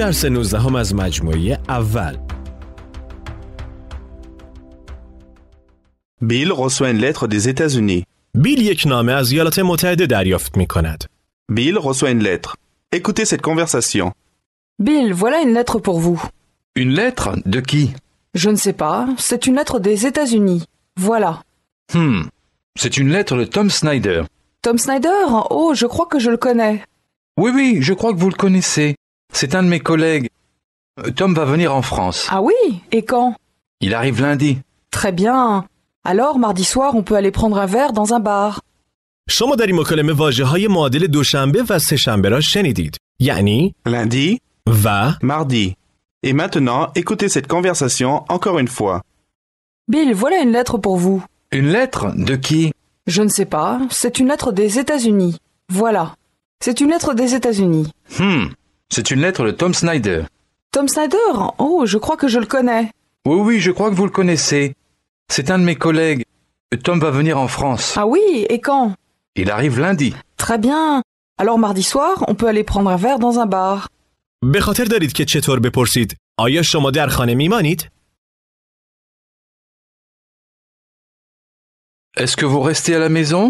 درس 19 از مجموعه اول. Bill reçoit une lettre des États-Unis. بیل یک نامه از ایالات متحده دریافت می کند. Bill reçoit une lettre. Écoutez cette conversation. Bill, voilà une lettre pour vous. Une lettre? De qui? Je ne sais pas, c'est une lettre des États-Unis. Voilà. C'est une lettre de Tom Snyder. Tom Snyder? Oh, je crois que je le connais. Oui, je crois que vous le connaissez. C'est un de mes collègues. Tom va venir en France. Ah oui? Et quand? Il arrive lundi. Très bien. Alors, mardi soir, on peut aller prendre un verre dans un bar. شما در این مکالمه واژه‌های معادل دوشنبه و سه‌شنبه را شنیدید. یعنی Lundi, و mardi. Et maintenant, écoutez cette conversation encore une fois. Bill, voilà une lettre pour vous. Une lettre? De qui? Je ne sais pas, c'est une lettre des États-Unis. Voilà. C'est une lettre des États-Unis. C'est une lettre de Tom Snyder. Tom Snyder? Oh, je crois que je le connais. Oui, je crois que vous le connaissez. C'est un de mes collègues. Tom va venir en France. Ah oui? Et quand? Il arrive lundi. Très bien. Alors mardi soir, on peut aller prendre un verre dans un bar. به خاطر دارید که چطور بپرسید آیا شما در خانه میمانید؟ Est-ce que vous restez à la maison?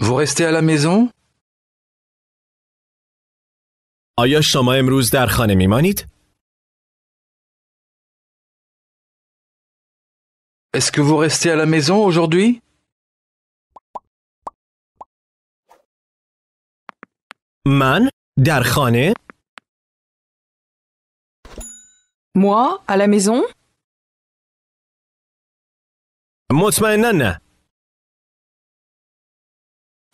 Vous restez à la maison? آیا شما امروز در خانه میمانید؟ Est-ce que vous restez à la maison aujourd'hui? من در خانه؟ Moi, à la maison? مطمئنا نه.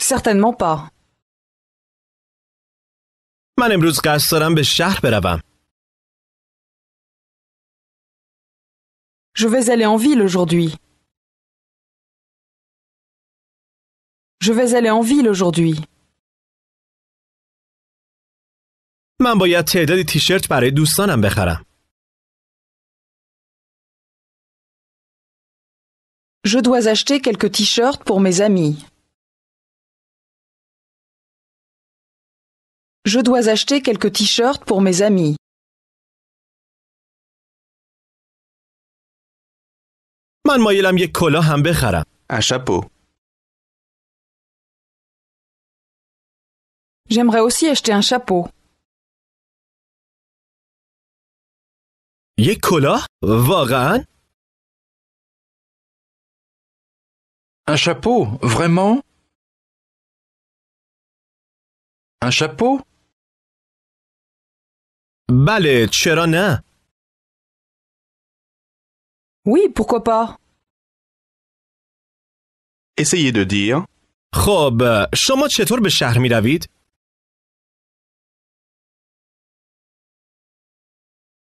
Certainement pas. من امروز قصد دارم به شهر بروم. Je vais aller en ville aujourd'hui. Je vais aller en ville aujourd'hui. من باید تعدادی تیشرت برای دوستانم بخرم. Je dois acheter quelques t-shirts pour mes amis. Je dois acheter quelques t-shirts pour mes amis. من مایلم یک کلاه هم بخرم. Un chapeau. J'aimerais aussi acheter un chapeau. یک کلاه؟ واقعاً؟ Un chapeau? Vraiment? Un chapeau? بله، چرا نه؟ Oui, pourquoi pas? Essayez de dire. خب، شما چطور به شهر می روید؟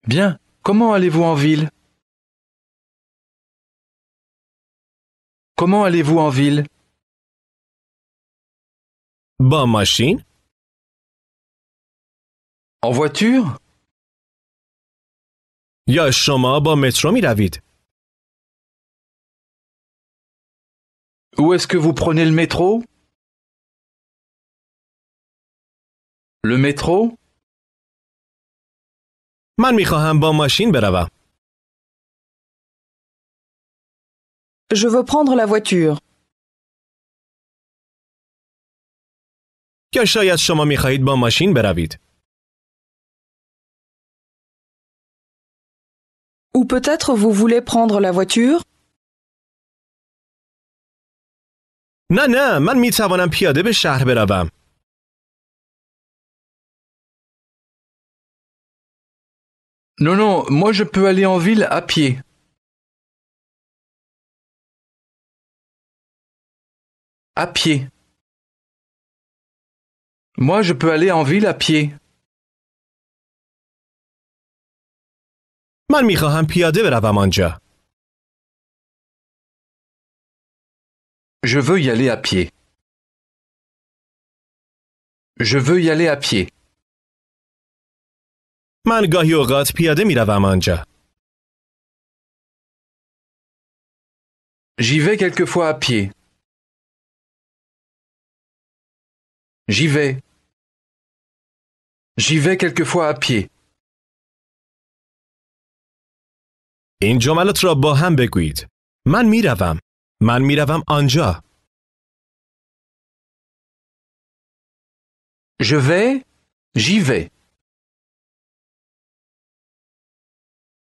Bien. Comment allez-vous en ville? Comment allez-vous en ville? با ماشین؟ En voiture? یا شما با مترو می روید؟ Où est-ce que vous prenez le métro? Le métro? من می خواهم با ماشین بروم. Je veux prendre la voiture. یا شاید شما می خواهید با ماشین بروید. Ou peut-être vous voulez prendre la voiture? نه، من می توانم پیاده به شهر بروم. Non, moi je peux aller en ville à pied. À pied. Moi je peux aller en ville à pied. من می خواهم پیاده بروم آنجا. Je veux y aller à pied. Je veux y aller à pied. من گاهی اوقات پیاده می روم آنجا. J'y vais quelquefois à pied. J'y vais. J'y vais quelquefois à pied. این جملات را با هم بگویید. من میروم. من میروم آنجا. Je vais, j'y vais.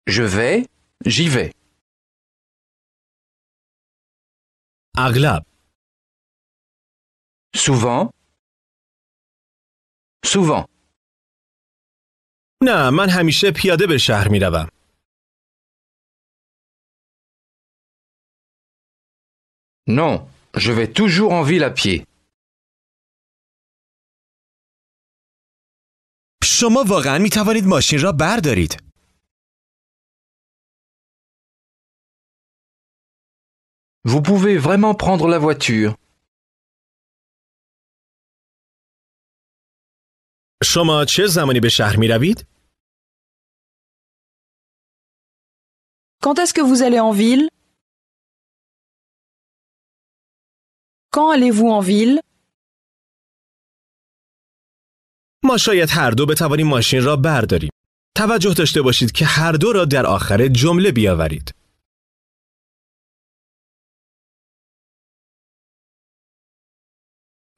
Je vais, j'y vais. اغلب. Souvent. Souvent. نه، من همیشه پیاده به شهر میروم. Non, je vais toujours en ville à pied. شما واقعا می توانید ماشین را بردارید. Vous pouvez vraiment prendre la voiture. شما چه زمانی به شهر می روید؟ Quand est-ce que vous allez en ville? Quand allez-vous en ville? ما شاید هر دو بتوانیم ماشین را برداریم. توجه داشته باشید که هر دو را در آخر جمله بیاورید.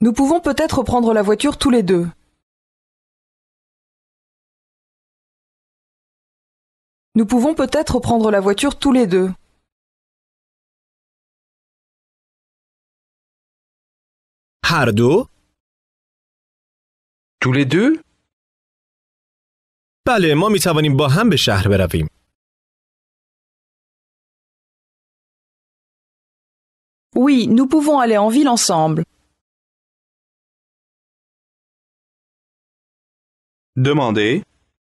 Nous pouvons peut-être prendre la voiture tous les deux. Nous pouvons peut-être prendre la voiture tous les deux. هر دو؟ Tous les deux? بله، ما می توانیم با هم به شهر برویم. Oui, nous pouvons aller en ville ensemble. Demandez.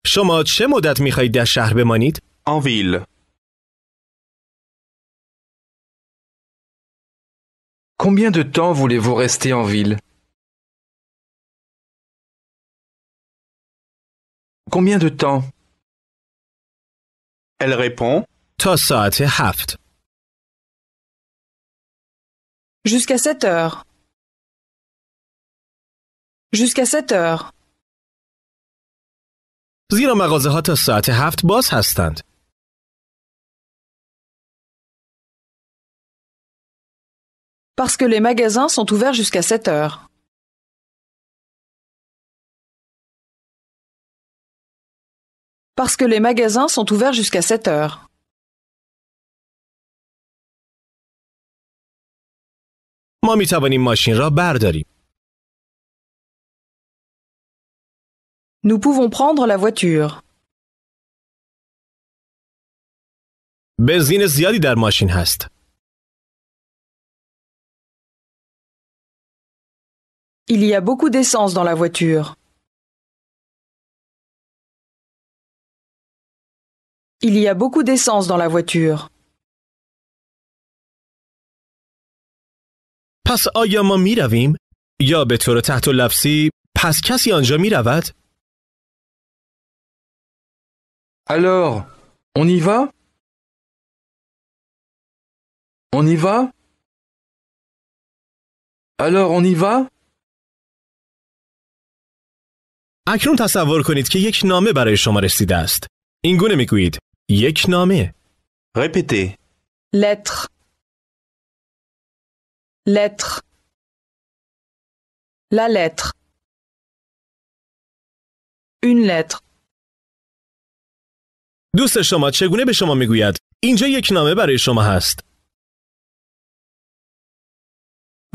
شما چه مدت می خواهید در شهر بمانید؟ En ville. Combien de temps voulez-vous rester en ville? Combien de temps? Elle répond. تا ساعت 7. Jusqu'à 7 heures. Jusqu'à 7 heures. زیرا مغازه ها تا ساعت 7 باز هستند. Parce que les magasins sont ouverts jusqu'à 7 heures. Parce que les magasins sont ouverts jusqu'à 7 heures. ما می توانیم ماشین را برداریم. Nous pouvons prendre la voiture. بنزین زیادی در ماشین هست. Il y a beaucoup d'essence dans la voiture. Il y a beaucoup d'essence dans la voiture. پس آیا ما می رویم؟ یا به طور تحت لفظی پس کسی آنجا می رود؟ Alors, on y va? On y va? Alors, on y va? اکنون تصور کنید که یک نامه برای شما رسیده است. این گونه می گویید. یک نامه. Répétez. Lettre. Lettre. La lettre. Une lettre. دوست شما چگونه به شما می گوید؟ اینجا یک نامه برای شما هست.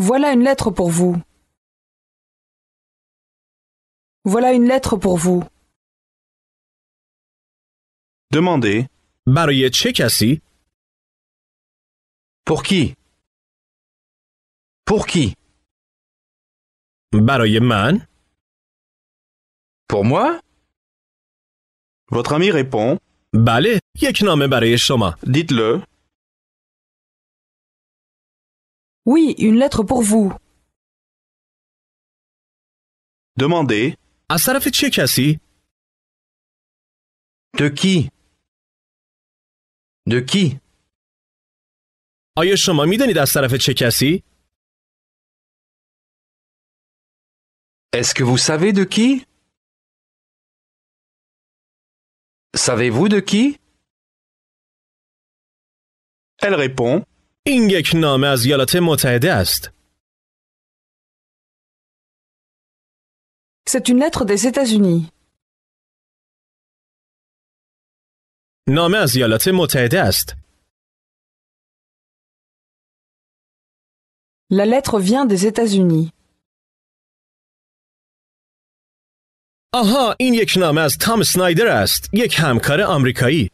Voilà une lettre pour vous. Voilà une lettre pour vous. Demandez. برای چه کسی؟ Pour qui? Pour qui? برای من؟ Pour moi? Votre ami répond. بله، یک نامه برای شما. Dites-le. Oui, une lettre pour vous. Demandez. از طرف چه کسی؟ De qui? De qui? آیا شما می دانید از طرف چه کسی؟ Est-ce que vous savez de qui? Savez-vous de qui? Elle répond این یک نامه از ایالات متحده است. C'est une lettre des États-Unis. نامه از ایالات متحده است. La lettre vient des États-Unis. آها، این یک نامه از تام اسنایدر است، یک همکار آمریکایی.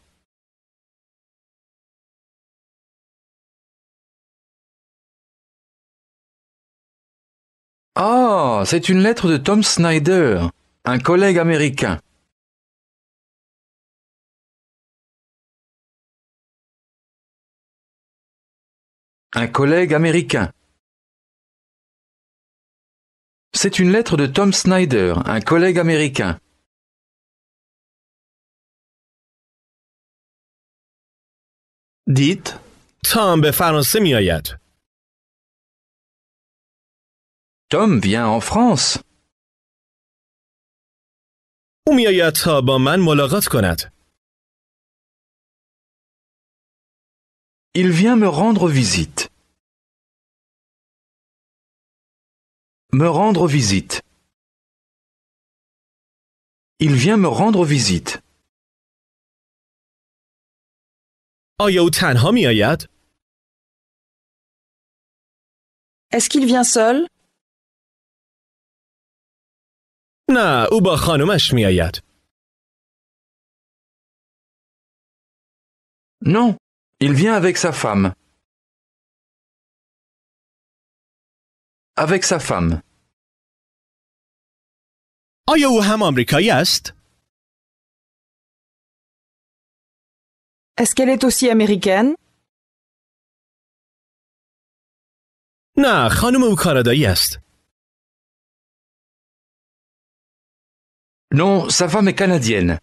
Ah, c'est une lettre de Tom Snyder, un collègue américain. Un collègue américain. C'est une lettre de Tom Snyder, un collègue américain. Dites تام به فرانسه می آید. Tom vient en France. او می آید تا با من ملاقات کند. Il vient me rendre visite. Me rendre visite. Il vient me rendre visite. آیا او تنها می آید؟ Est-ce qu'il vient seul? نه، او با خانمش می آید. Non, il vient avec sa femme. Avec sa femme. آیا او هم آمریکایی است؟ Est-ce qu'elle est aussi américaine? نه، خانم او کانادایی است. Non, sa femme est canadienne.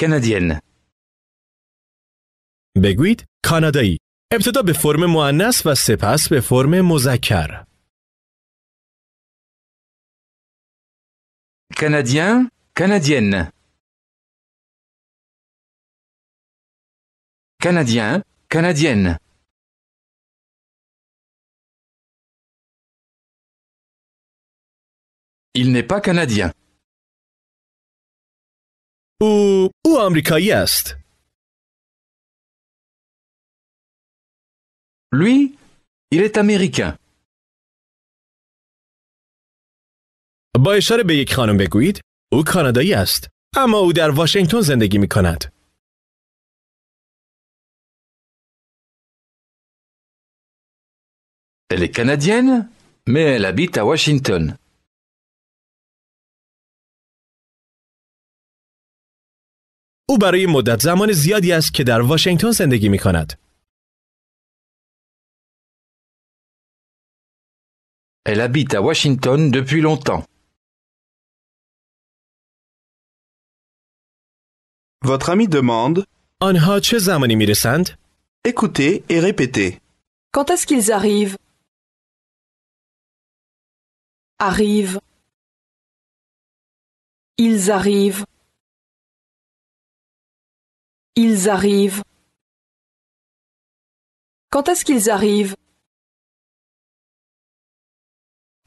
Canadienne. بگویید کانادایی. ابتدا به فرم مؤنث و سپس به فرم مذکر. Canadien, canadienne. Canadien, canadienne. Il n'est pas canadien. او آمریکایی است. Lui, il est américain. با اشاره به یک خانم بگویید او کانادایی است، اما او در واشنگتن زندگی می کند. Elle est canadienne, mais elle habite à Washington. او برای مدت زمان زیادی است که در واشنگتن زندگی می کند. Elle habite à Washington depuis longtemps. Votre ami demande آنها چه زمانی می رسند؟ écoutez et répétez. Quand est-ce qu'ils arrivent? Arrivent. Ils arrivent. Ils arrivent. Quand est-ce qu'ils arrivent?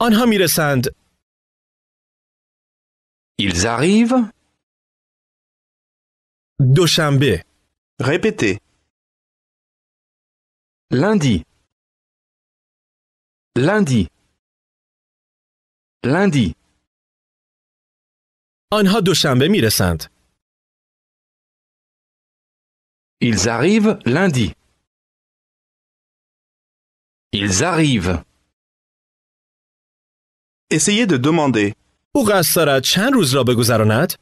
آنها می رسند. Ils arrivent دوشنبه. Répétez. lundi. Lundi. Lundi. آنها دوشنبه می رسند. Ils arrivent lundi. Ils arrivent. Essayez de demander. او قصد دارد چند روز را بگذراند؟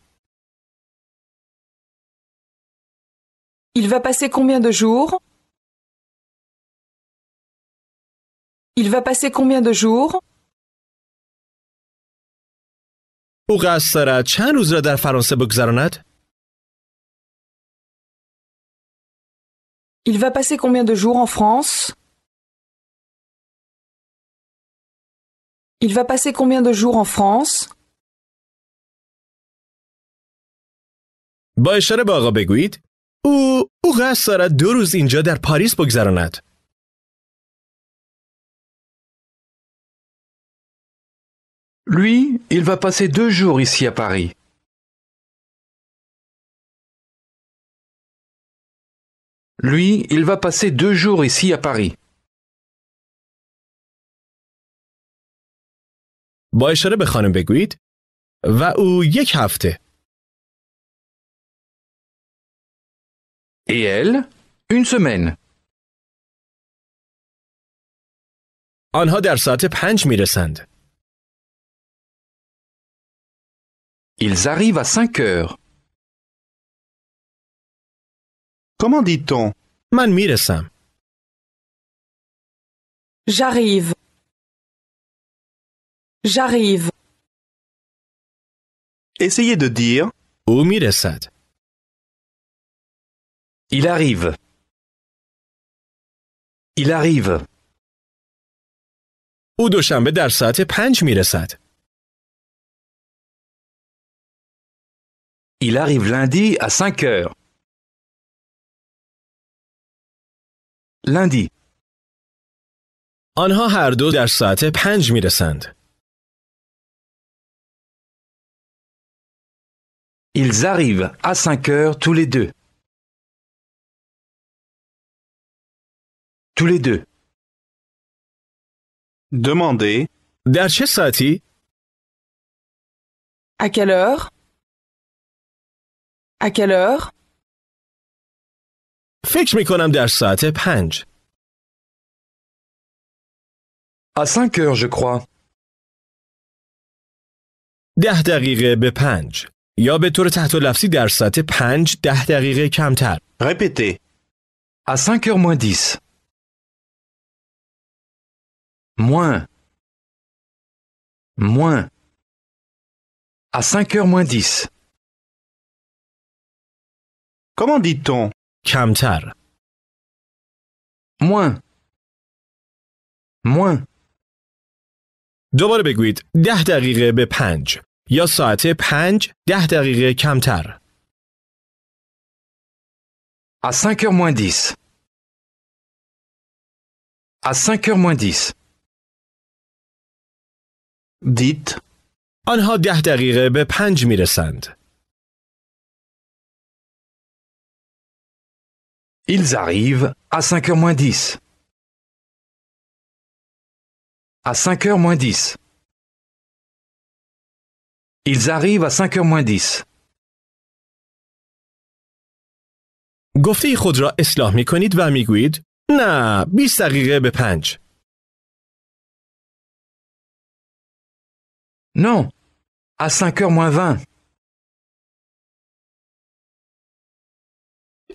Il va passer combien de jours? Il va passer combien de jours? او قصد دارد چند روز را در فرانسه بگذراند؟ Il va passer combien de jours en France? Il va passer combien de jours en France? با اشاره به آقا بگویید او قصد دارد 2 روز اینجا در پاریس بگذراند. Lui, il va passer 2 jours ici à Paris. Lui, il va passer 2 jours ici à Paris. با اشاره به خانم بگویید و او 1 هفته. Et elle, 1 semaine. آنها در ساعت 5 میرسند. Ils arrivent à 5 heures. Comment dit-on? من میرسم. J'arrive. J'arrive. Essayez de dire او میرسد. Il arrive. Il arrive. او دوشنبه در ساعت 5 میرسد. Il arrive lundi à 5 heures. Lundi. آنها هر دو در ساعت 5 میرسند. Ils arrivent à 5 heures tous les deux. Tous les deux. Demandez. در چه ساعتی؟ À quelle heure? À quelle heure? فکر می کنم در ساعت 5. À 5 heures, je crois. 10 دقیقه به 5. یا به طور تحت لفظی در ساعت 5 10 دقیقه کمتر. Répétez. À 5 heures moins 10. Moins. Moins. À 5 heures moins 10. Comment dit-on? کمتر. Moins. Moins. دوباره بگویید 10 دقیقه به 5. یا ساعت 5 10 دقیقه کمتر. À 5 heures moins 10. À 5 heures moins 10. Dites. آنها 10 دقیقه به 5 میرسند. Ils arrivent à 5 heures moins 10. À 5 heures moins 10. Ils arrivent à 5 heures moins 10. گفته خود را اصلاح می کنید و می گویید نه 20 دقیقه به 5. Non, à 5 heures moins 20.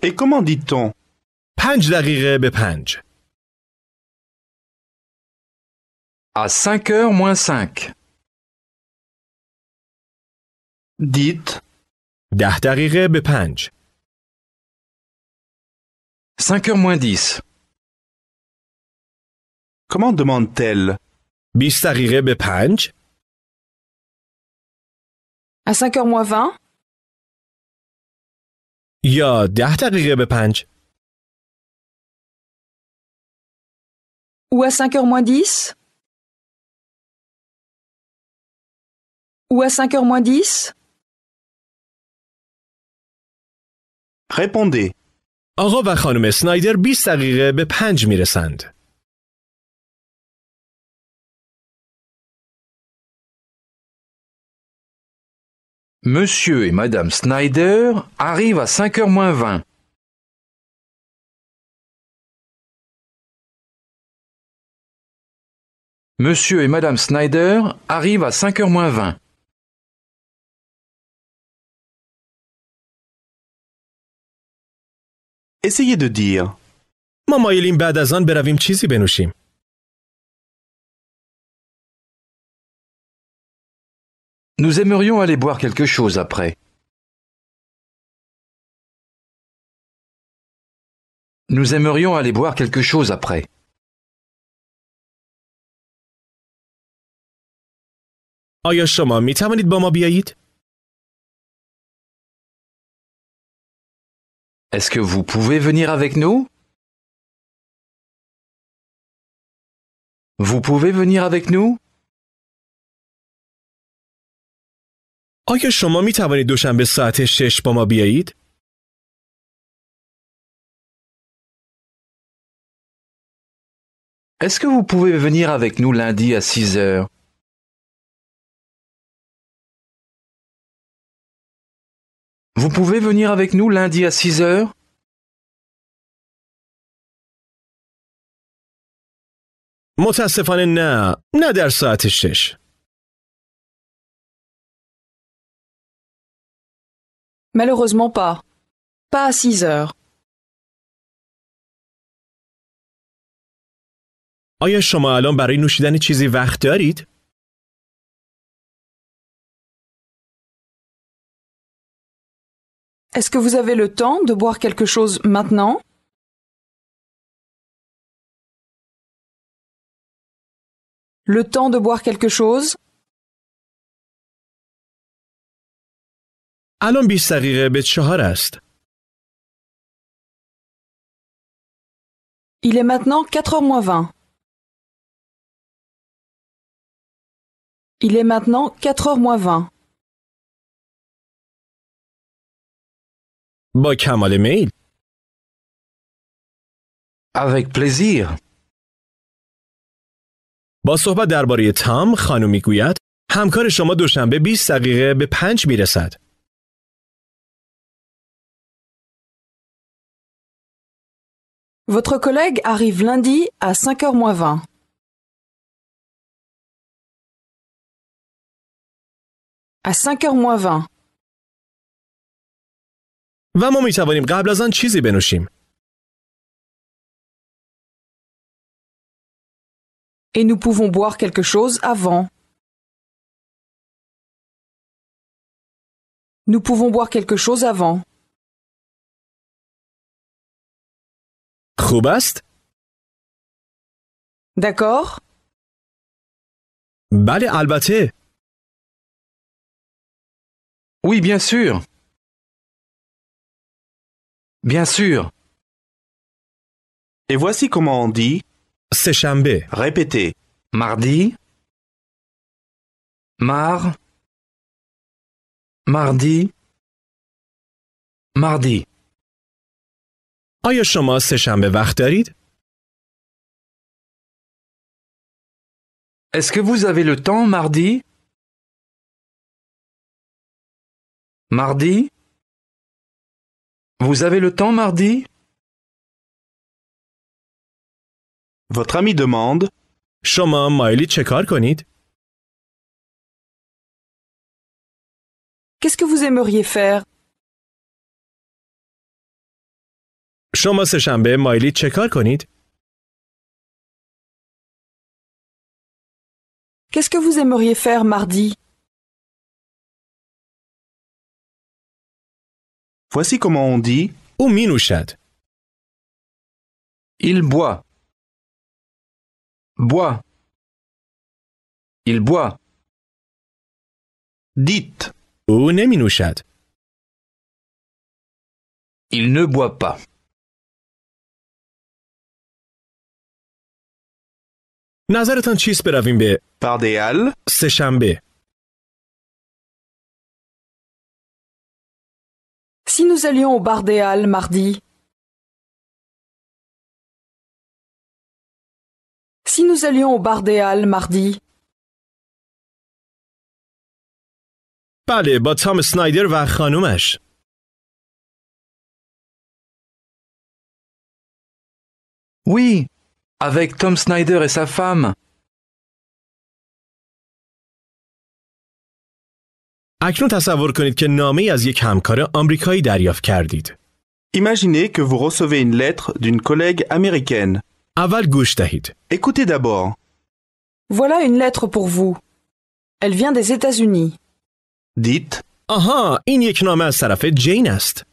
Et comment dit-on? 5 دقیقه به 5. À 5 heures moins 5. Dites. 10 دقیقه به 5. 5 heures moins 10. Comment demande-t-elle? 20 دقیقه به 5. À 5 heures moins 20? یا 10 دقیقه به 5. Ou à 5 heures moins 10? Ou à 5 heures moins 10? Répondez. آقا و خانم اسنایدر 20 دقیقه به 5 میرسند. Monsieur et Madame Snyder arrivent à 5 heures moins 20. Monsieur et Madame Snyder arrivent à 5 heures moins 20. Essayez de dire. ما مایلیم بعد از آن برویم چیزی بنوشیم. Nous aimerions aller boire quelque chose après. Nous aimerions aller boire quelque chose après. آیا شما می توانید با ما بیایید؟ Est-ce que vous pouvez venir avec nous? Vous pouvez venir avec nous? آیا شما می توانید دوشنبه ساعت 6 با ما بیایید؟ Est-ce que vous pouvez venir avec nous lundi à 6 heures? Vous pouvez venir avec nous lundi à 6 heures? متاسفانه نه در ساعت 6. Malheureusement pas. Pas à 6 heures. آیا شما الان برای نوشیدن چیزی وقت دارید؟ Est-ce que vous avez le temps de boire quelque chose maintenant? Le temps de boire quelque chose? الان 20 دقیقه به 4 است. Il est maintenant 4h moins 20. Il est maintenant 4h moins 20. با کمال میل. Avec plaisir. با صحبت درباره تام خانم میگوید همکار شما دوشنبه 20 دقیقه به 5 میرسد. Votre collègue arrive lundi à 5h moins 20. À 5h moins 20. و ما میتوانیم قبل از آن چیزی بنوشیم. Et nous pouvons boire quelque chose avant. Nous pouvons boire quelque chose avant. خوب است؟ D'accord? بله البته. Oui, bien sûr. Bien sûr. Et voici comment on dit سه‌شنبه. répéter. Mardi. Mardi. Mardi. آیا شما سه‌شنبه وقت دارید؟ Est-ce que vous avez le temps mardi? Mardi? Vous avez le temps mardi? Votre ami demande شما مایلی چه کار کنید؟ Qu'est-ce que vous aimeriez faire? شما سه‌شنبه مایلی چه کار کنید؟ Qu'est-ce que vous aimeriez faire mardi? voici comment on dit او می نوشد. Il boit. Boit. Il boit. dites. او نمی نوشد. Il ne boit pas. نظرتان چیست برویم به Par des halles, سه‌شنبه؟ Si nous allions au bar des Halles mardi? Si nous allions au bar des Halles mardi? بله با تام اسنایدر و خانومش. Oui, avec Tom Snyder et sa femme. اکنون تصور کنید که نامه‌ای از یک همکار آمریکایی دریافت کردید. imaginez que vous recevez une lettre d'une collègue américaine. اول گوش دهید. Écoutez d'abord. Voilà une lettre pour vous. Elle vient des États-Unis. Dites آها، این یک نامه از طرف جین است.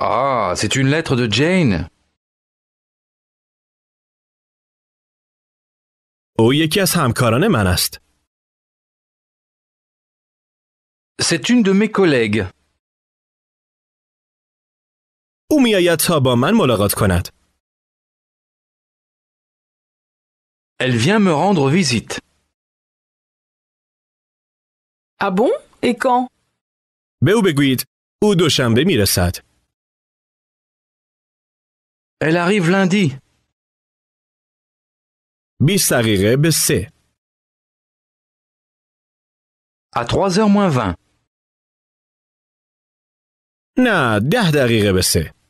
Ah, c'est une lettre de Jane. او یکی از همکاران من است. C'est une de mes collègues. او میآید تا با من ملاقات کند. Elle vient me rendre visite. Ah bon? Et quand? به او بگویید او دوشنبه میرسد. Elle arrive lundi. 20 دقیقه به 3. À 3h moins 20. نه 10 دقیقه به 3.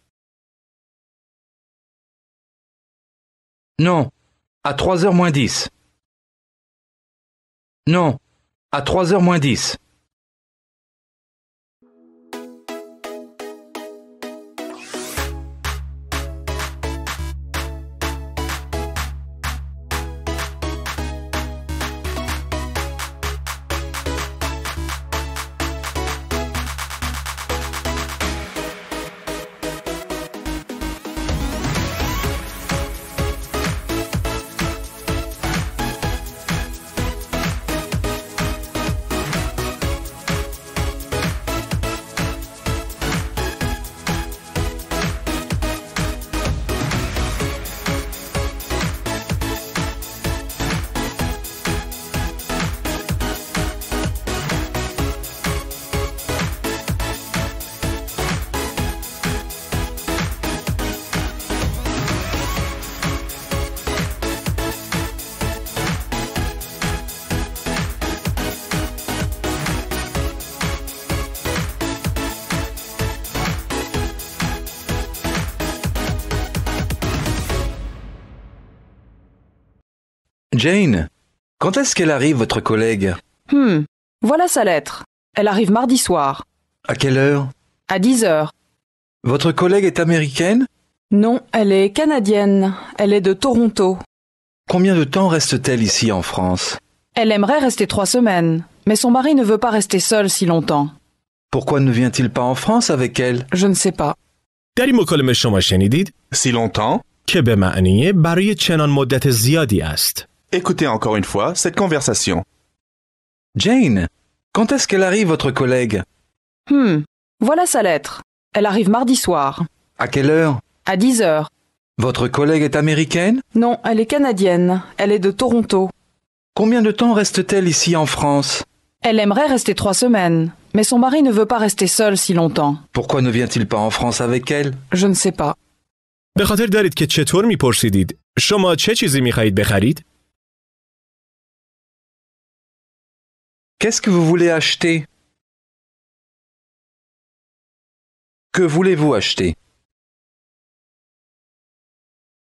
Non. À 3h moins 10. Non. À 3h moins 10. Jane, quand est-ce qu'elle arrive, votre collègue? Voilà sa lettre. Elle arrive mardi soir. À quelle heure? À 10 heures. Votre collègue est américaine? Non, elle est canadienne. Elle est de Toronto. Combien de temps reste-t-elle ici en France? Elle aimerait rester 3 semaines. Mais son mari ne veut pas rester seul si longtemps. Pourquoi ne vient-il pas en France avec elle? Je ne sais pas. در این مکالمه شما شنیدید Si longtemps? که به معنی برای چنان مدت زیادی است. Écoutez encore une fois cette conversation. Jane, quand est-ce qu'elle arrive, votre collègue? Voilà sa lettre. Elle arrive mardi soir. À quelle heure? À 10 heures. Votre collègue est américaine? Non, elle est canadienne. Elle est de Toronto. Combien de temps reste-t-elle ici en France? Elle aimerait rester 3 semaines. Mais son mari ne veut pas rester seul si longtemps. Pourquoi ne vient-il pas en France avec elle? Je ne sais pas. به خاطر دارید که چطور میپرسیدید شما چه چیزی میخواهید بخرید؟ Qu'est-ce que vous voulez acheter? Que voulez-vous acheter?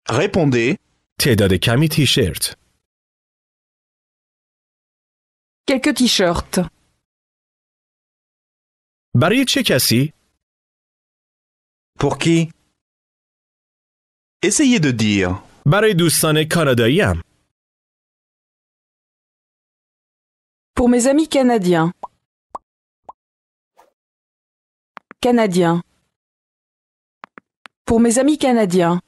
Répondez. تعداد کمی تیشرت. Quelques t-shirts. برای چه کسی؟ Pour qui? Essayez de dire. برای دوستان کاناداییم. Pour mes amis canadiens. Canadiens. Pour mes amis canadiens.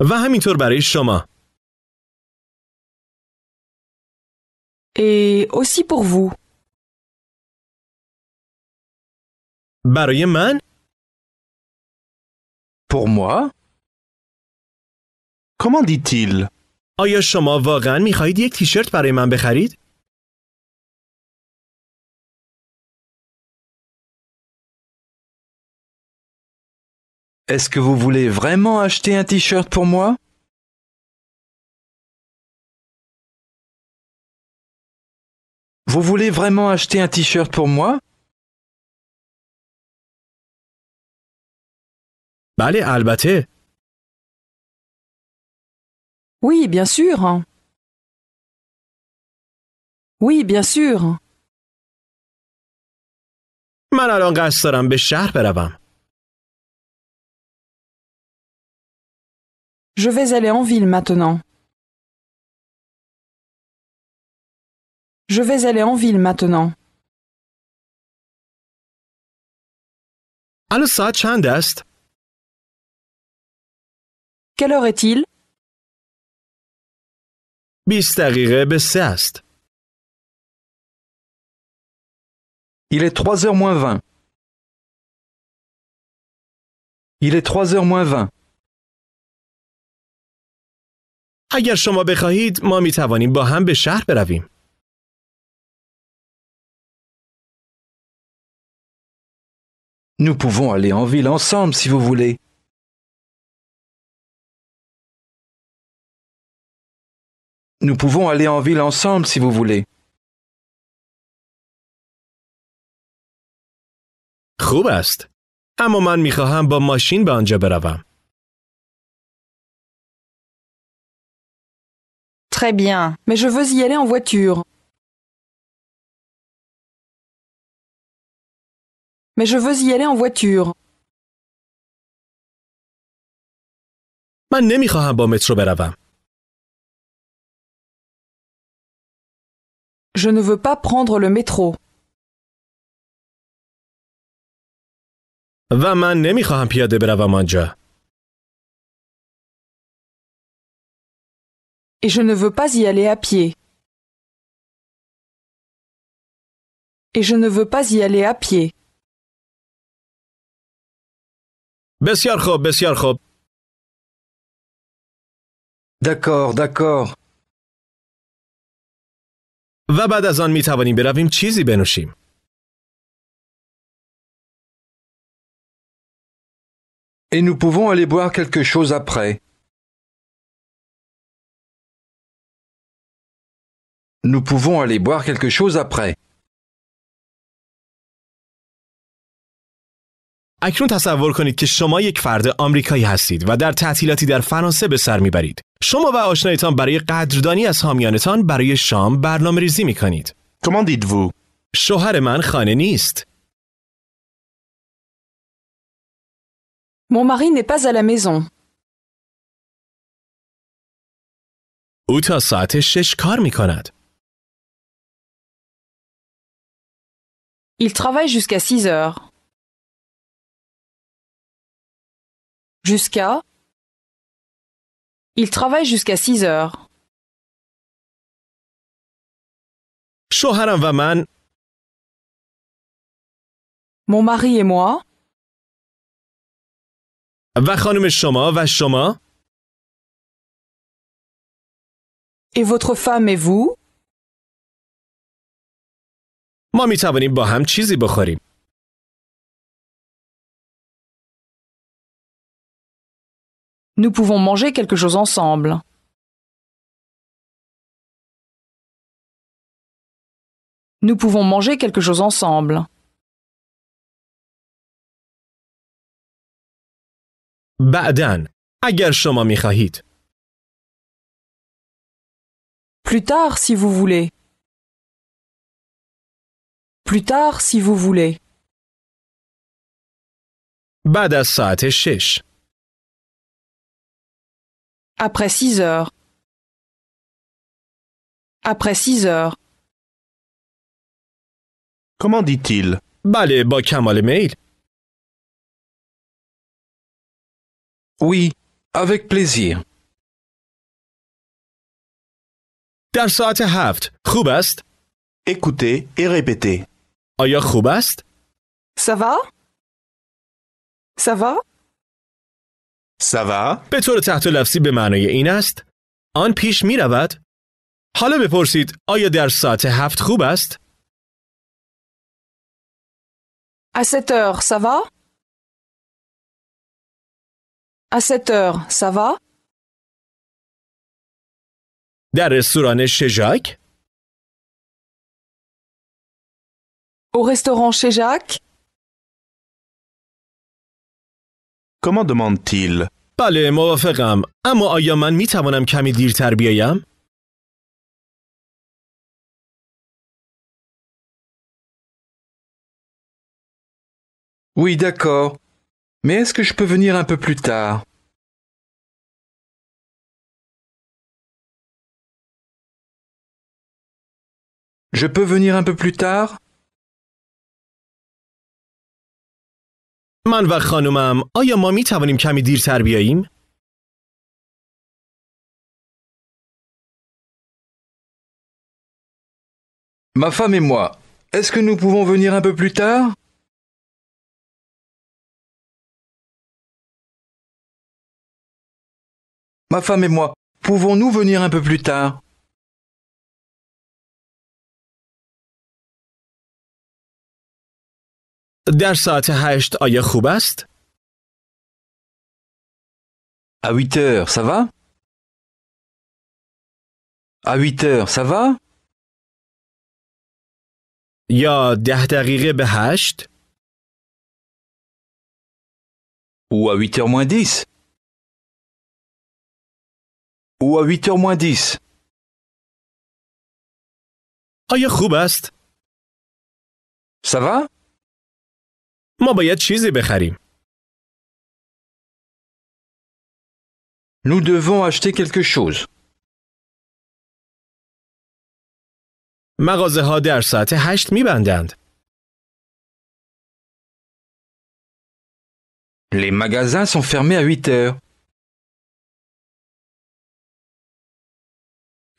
و همینطور برای شما. Et aussi pour vous. برای من؟ Pour moi? Comment dit-il? آیا شما واقعا میخواهید یک تیشرت برای من بخرید؟ Est-ce que vous voulez vraiment acheter un t-shirt pour moi? Vous voulez vraiment acheter un t-shirt pour moi? بله البته. Oui, bien sûr. Oui, bien sûr. من الان قصد دارم به شهر بروم. Je vais aller en ville maintenant. Je vais aller en ville maintenant. الان ساعت چند است؟ Quelle heure est-il? 20 دقیقه به 3 است. Il est 3h moins 20. Il est 3h moins 20. اگر شما بخواهید ما می توانیم با هم به شهر برویم. Nous pouvons aller en ville ensemble si vous voulez. Nous pouvons aller en ville ensemble si vous voulez. خوب است. اما من می خواهم با ماشین به آنجا بروم. Très bien, mais je veux y aller en voiture. Mais je veux y aller en voiture. من نمی خواهم با مترو بروم. Je ne veux pas prendre le métro. و من نمی خواهم پیاده بروم آنجا. Et je ne veux pas y aller à pied. Et je ne veux pas y aller à pied. بسیار خوب، بسیار خوب. D'accord, d'accord. و بعد از آن می توانیم برویم چیزی بنوشیم. Et nous pouvons aller boire quelque chose après. Nous pouvons aller boire quelque chose après. اکنون تصور کنید که شما یک فرد آمریکایی هستید و در تعطیلاتی در فرانسه به سر میبرید. شما و آشنایتان برای قدردانی از حامیانتان برای شام برنامه ریزی می کنید. Comment dites-vous? شوهر من خانه نیست. Mon mari n'est pas à la maison. او تا ساعت 6 کار می کند. Il travaille jusqu'à 6 heures. Jusqu'à. Il travaille jusqu'à 6 heures. شوهرم و من Mon mari et moi. و خانم شما و شما Et votre femme et vous. ما می توانیم با هم چیزی بخوریم. Nous pouvons manger quelque chose ensemble. Nous pouvons manger quelque chose ensemble. بعداً اگر شما می خواهید. Plus tard si vous voulez. Plus tard si vous voulez. بعد از ساعت 6. Après 6 heures. Après 6 heures. Comment dit-il? بله، با کمال میل. Oui, avec plaisir. در ساعت 7. خوب است؟ Écoutez et répétez. آیا خوب است؟ Ça va? Ça va? Ça va? به طور تحت لفظی به معنای این است آن پیش می رود؟ حالا بپرسید آیا در ساعت 7 خوب است؟ À 7 heures, ça va? À 7 heures, ça va? در رستوران شژاک؟ Au restaurant chez Jacques? Comment demande-t-il? بله، موافقم. اما آیا من می توانم کمی دیرتر بیایم؟ Oui, d'accord. Mais est-ce que je peux venir un peu plus tard? Je peux venir un peu plus tard? من و خانومم آیا ما می توانیم کمی دیرتر بیاییم؟ Ma femme et moi, est-ce que nous pouvons venir un peu plus tard? Ma femme et moi, pouvons-nous venir un peu plus tard? در ساعت 8 آیا خوب است؟ À 8 heures, ça va? À 8 heures, ça va? یا 10 دقیقه به 8؟ Ou à 8 heures moins 10? Ou à 8 heures moins 10? آیا خوب است؟ Ça va? ما باید چیزی بخریم. Nous devons acheter quelque chose. مغازه ها در ساعت 8 می‌بندند. Les magasins sont fermés à 8 heures.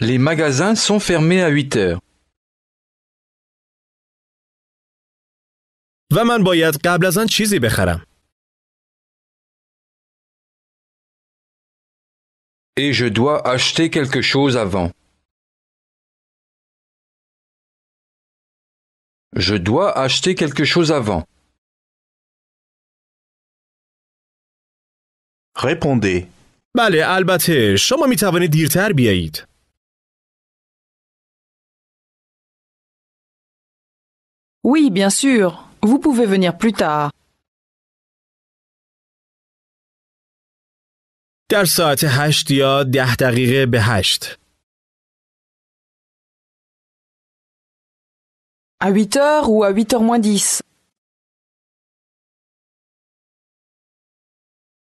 Les magasins sont fermés à 8 heures. و من باید قبل از آن چیزی بخرم. Et je dois acheter quelque chose avant. Je dois acheter quelque chose avant. Répondez. بله البته شما می توانید دیرتر بیایید. Oui, bien sûr. Vous pouvez venir plus tard. در ساعت 8 یا 10 دقیقه به 8. À 8 heures ou à 8 heures moins 10.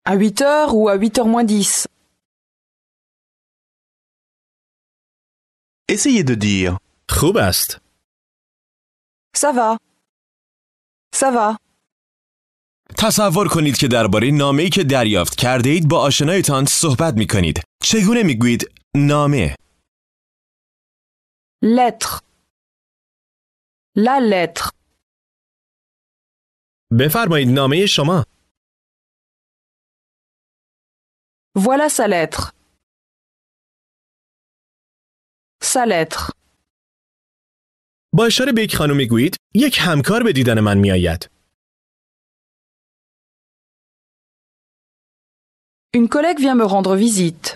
À 8 heures ou à 8 heures moins 10. Essayez de dire. خوب است. Ça va. Ça va. تصور کنید که درباره نامه‌ای که دریافت کرده اید با آشنایتان صحبت می کنید. چگونه می گویید نامه؟ Lettre. La lettre. بفرمایید نامه شما. Voilà sa lettre. Sa lettre. با اشاره به یک خانم می گویید یک همکار به دیدن من می آید. Une collègue vient me rendre visite.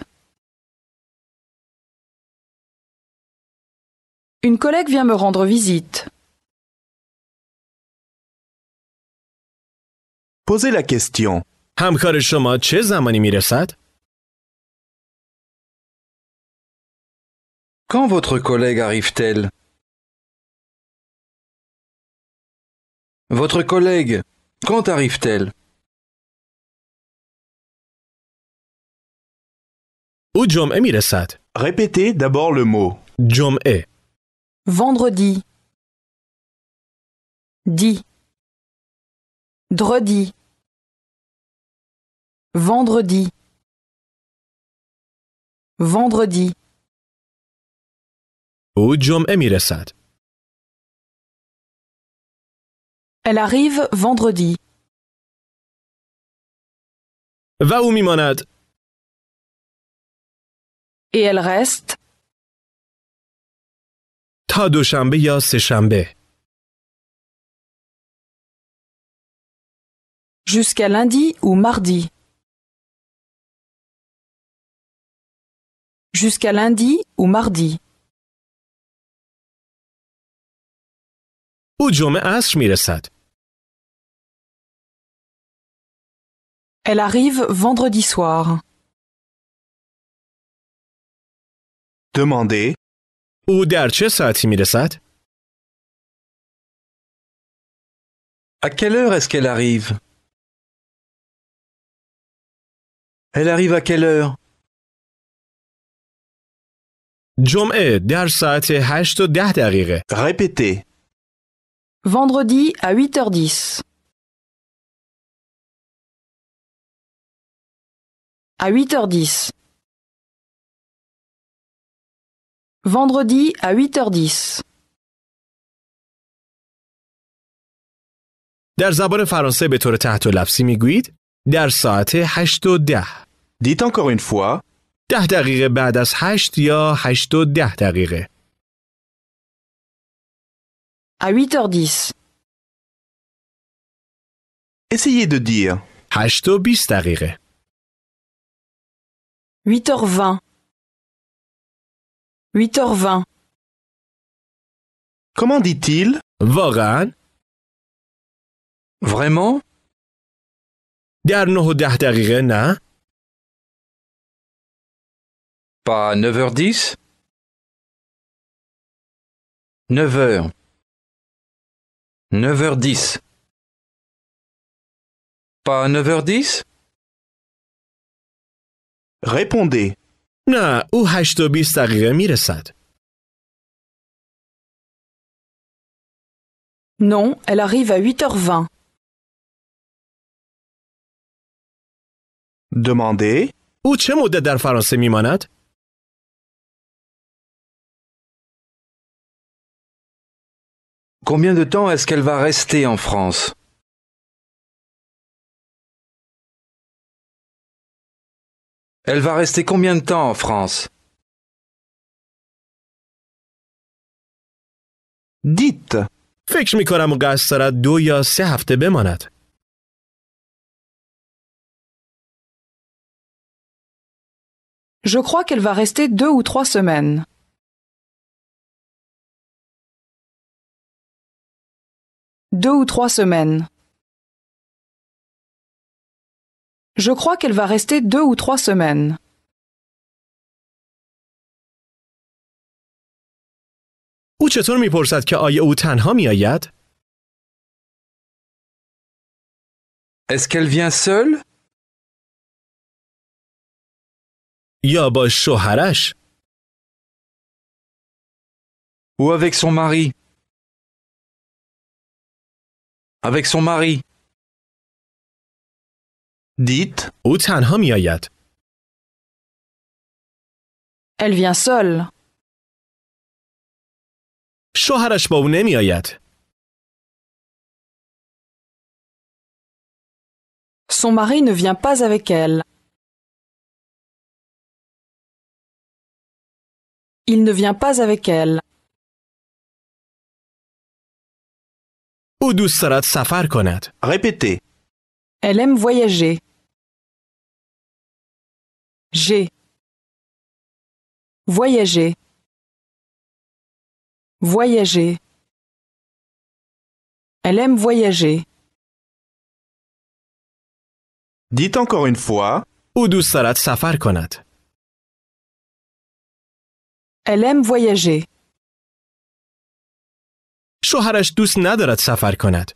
Une collègue vient me rendre visite. Posez la question. همکار شما چه زمانی می رسد؟ Quand votre collègue arrive-t-elle? Votre collègue, quand arrive-t-elle? او جمعه می رسد. Répétez d'abord le mot. جمعه. Vendredi. Di. Dredi. Vendredi. Vendredi. او جمعه می رسد. Elle arrive vendredi. و او می ماند. Et elle reste تا دوشنبه یا سه‌شنبه. jusqu'à lundi ou mardi. Jusqu'à lundi ou mardi. او جمعه عصر می رسد. Elle arrive vendredi soir. Demandez. او در چه ساعتی می رسد؟ À quelle heure est-ce qu'elle arrive? Elle arrive à quelle heure? جمعه در ساعت 8 و 10 دقیقه. Répétez. Vendredi à 8h10. À 8h10. Vendredi à 8h10. در زبان فرانسه به طور تحت لفظی می گویید در ساعت 8 و 10. Dites encore une fois. 10 دقیقه بعد از 8 یا 8 و 10 دقیقه. À 8h10. Essayez de dire 8 و 20 دقیقه. 8h20. 8h20. comment dit-il? واقعاً؟ Vraiment? در 9 و 10 دقیقه نه؟ Pas 9h10? 9h. 9h10. Pas 9h10? Répondez. نه، او 8 و 20 دقیقه میرسد. Non, elle arrive à 8h20. Demandez. او چه مدت در فرانسه میماند؟ Combien de temps est-ce qu'elle va rester en France? Elle va rester combien de temps en France? Dites. فکر میکنم او قصد دارد 2 یا 3 هفته بماند. Je crois qu'elle va rester 2 ou 3 semaines. Deux ou 3 semaines. Je crois qu'elle va rester 2 ou 3 semaines. او چطور میپرسد که آیا او تنها میآید؟ Est-ce qu'elle vient seule? یا با شوهرش؟ Ou avec son mari? Avec son mari. Dites. او تنها میآید. Elle vient seule. شوهرش با او نمیآید. Son mari ne vient pas avec elle. Il ne vient pas avec elle. او دوست دارد سفر کند. Répétez. Elle aime voyager. J'ai. Voyager. Voyager. Elle aime voyager. Dites encore une fois. او دوست دارد سفر کند. Elle aime voyager. شوهرش دوست ندارد سفر کند.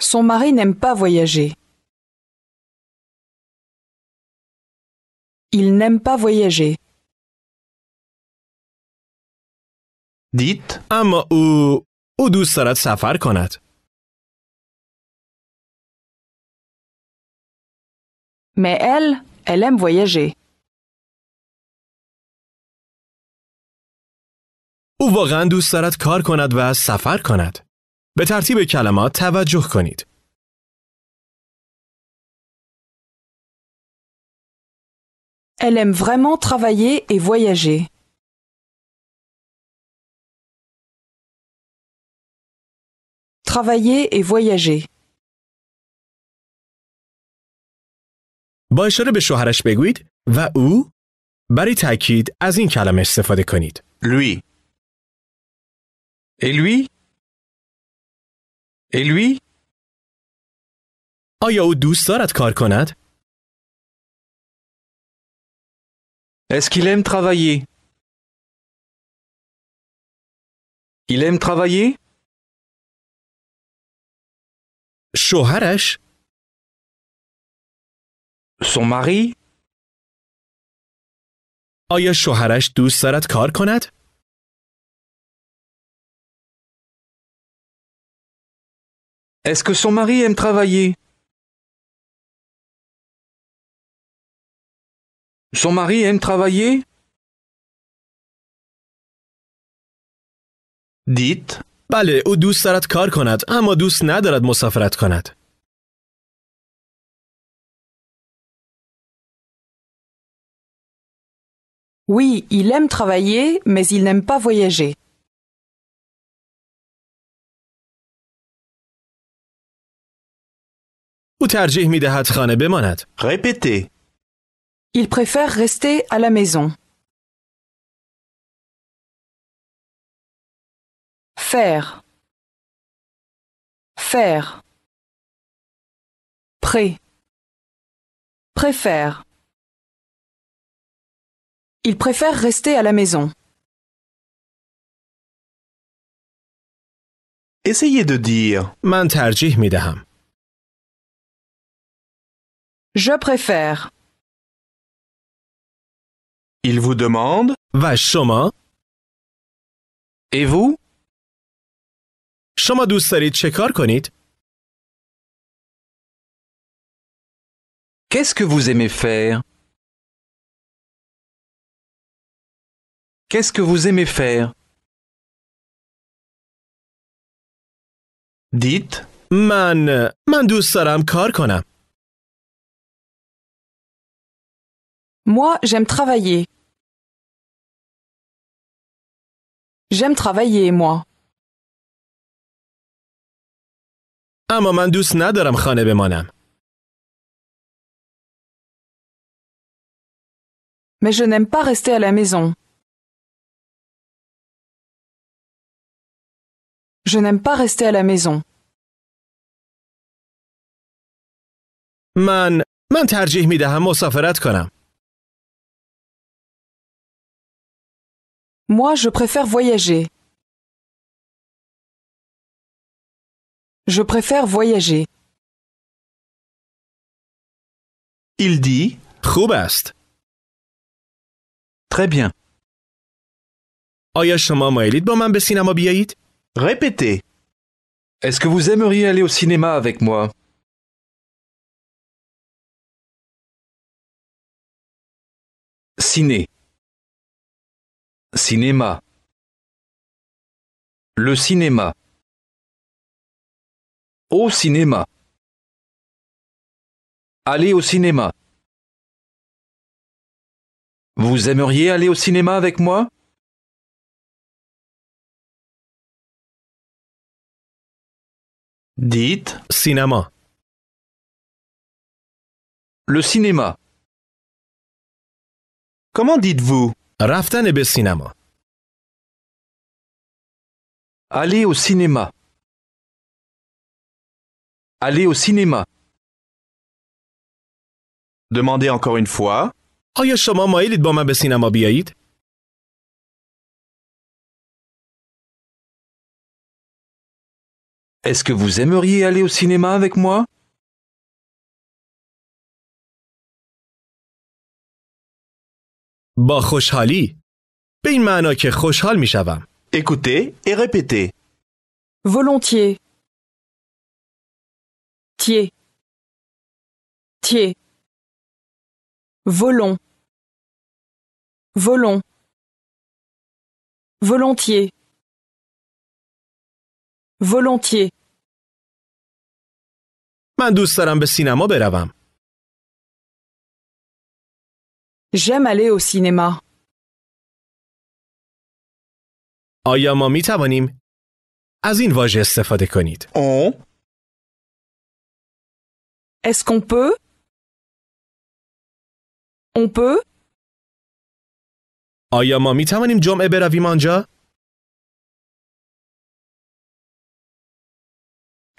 Son mari n'aime pas voyager. Il n'aime pas voyager. Dites. اما او دوست دارد سفر کند. Mais elle aime voyager. او واقعا دوست دارد کار کند و سفر کند. به ترتیب کلمات توجه کنید. Elle aime vraiment travailler et voyager. Travailler et voyager. با اشاره به شوهرش بگویید و او برای تاکید از این کلمه استفاده کنید. Lui. Et lui? Et lui? آیا او دوست دارد کار کند؟ Est-ce qu'il aime travailler? Il aime travailler? شوهرش؟ Son mari? آیا شوهرش دوست دارد کار کند؟ Est-ce que son mari aime travailler? Son mari aime travailler? Dites. بله، او دوست دارد کار کند اما دوست ندارد مسافرت کند. Oui, il aime travailler, mais il n'aime pas voyager. او ترجیح می‌دهد خانه بماند. Répétez. Il préfère rester à la maison. Faire. Faire. Pré. Préfère. Il préfère rester à la maison. Essayez de dire. من ترجیح می‌دهم. Je préfère. Il vous demande. و شما؟ Et vous? شما دوست دارید چه کار کنید؟ Qu'est-ce que vous aimez faire? Qu'est-ce que vous aimez faire? Dites. من دوست دارم کار کنم. Moi, j'aime travailler. J'aime travailler, moi. اما من دوست ندارم خانه بمانم. Mais je n'aime pas rester à la maison. Je n'aime pas rester à la maison. من ترجیح می‌دهم مسافرت کنم. Moi, je préfère voyager. Je préfère voyager. Il dit. خوب است. Très bien. آیا شما مایلید با من به سینما بیایید؟ Répétez. Est-ce que vous aimeriez aller au cinéma avec moi? Ciné. Cinéma. Le cinéma. Au cinéma. Aller au cinéma. Vous aimeriez aller au cinéma avec moi? Dites. سینما. Le cinéma. Comment dites-vous? رفتن به سینما. Aller au cinéma. Aller au cinéma. Demandez encore une fois. آیا شما مایلید با من به سینما بیایید؟ Est-ce que vous aimeriez aller au cinéma avec moi? با خوشحالی. به این معنا که خوشحال می‌شوم. Écoutez et répétez. Volontiers. Tiers. Tiers. Volons. Volons. Volontiers. Volontiers. من دوست دارم به سینما بروم. J'aime aller au cinéma. آیا ما می توانیم از این واژه استفاده کنید؟ On. Est-ce qu'on peut? On peut? آیا ما می توانیم جمعه برویم آنجا؟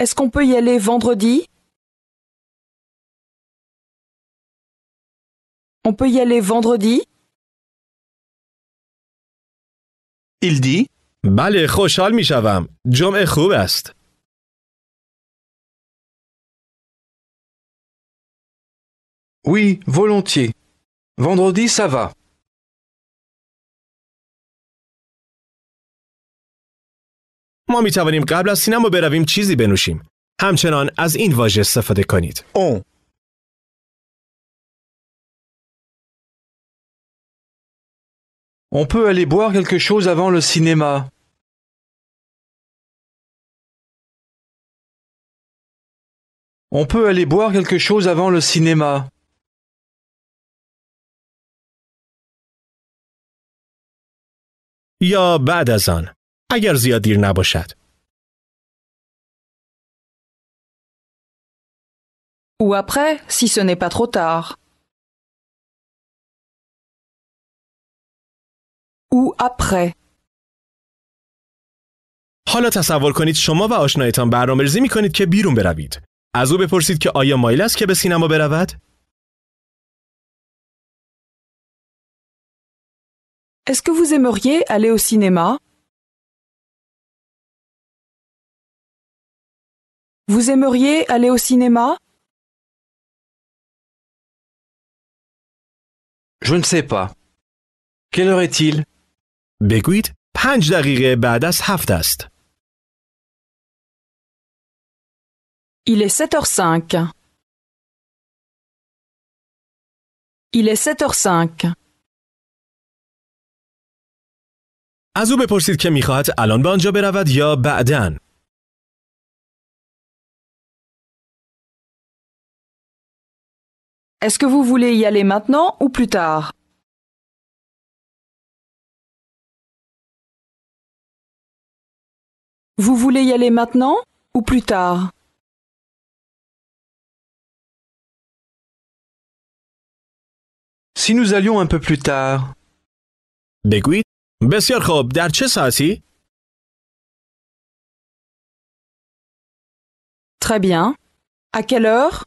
Est-ce qu'on peut y aller vendredi? On peut y aller vendredi? Il dit. بله خوشحال می‌شوم. جمعه خوب است. Oui, volontiers. Vendredi, ça va. ما می توانیم قبل از سینما برویم چیزی بنوشیم. همچنان از این واژه استفاده کنید. On. On peut aller boire quelque chose avant le cinéma. On peut aller boire quelque chose avant le cinéma. یا بعد از آن اگر زیاد دیر نباشد. Ou après, si ce n'est pas trop tard. Ou après. حالا تصور کنید شما و آشنایتان برنامه‌ریزی می‌کنید که بیرون بروید. از او بپرسید که آیا مایل است که به سینما برود؟ Est-ce que vous aimeriez aller au cinéma? Vous aimeriez aller au cinéma? Je ne sais pas. Quelle heure est-il? بگویید 5 دقیقه بعد از 7 است. Il est 7h05. Il est 7h05. از او بپرسید که می‌خواهد الان به آنجا برود یا بعداً. Est-ce que vous voulez y aller maintenant ou plus tard? Vous voulez y aller maintenant ou plus tard? Si nous allions un peu plus tard. بگویید بسیار خوب، در چه ساعتی؟ Très bien. À quelle heure?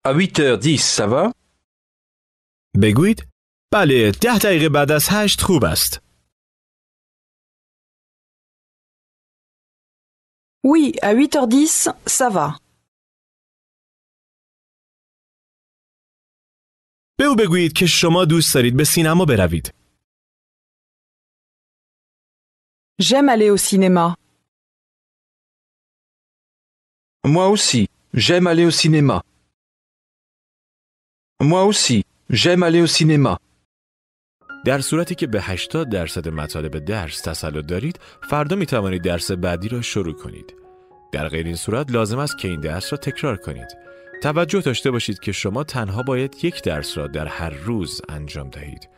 À 8h10, ça va? بگویید بله 10 دقیقه بعد از 8 خوب است. Oui, à 8h10, ça va. به او بگویید که شما دوست دارید به سینما بروید. J'aime aller au cinéma. Moi aussi, j'aime aller au cinéma. Moi aussi, j'aime aller au cinéma. در صورتی که به 80% مطالب درس تسلط دارید، فردا می توانید درس بعدی را شروع کنید. در غیر این صورت لازم است که این درس را تکرار کنید. توجه داشته باشید که شما تنها باید یک درس را در هر روز انجام دهید.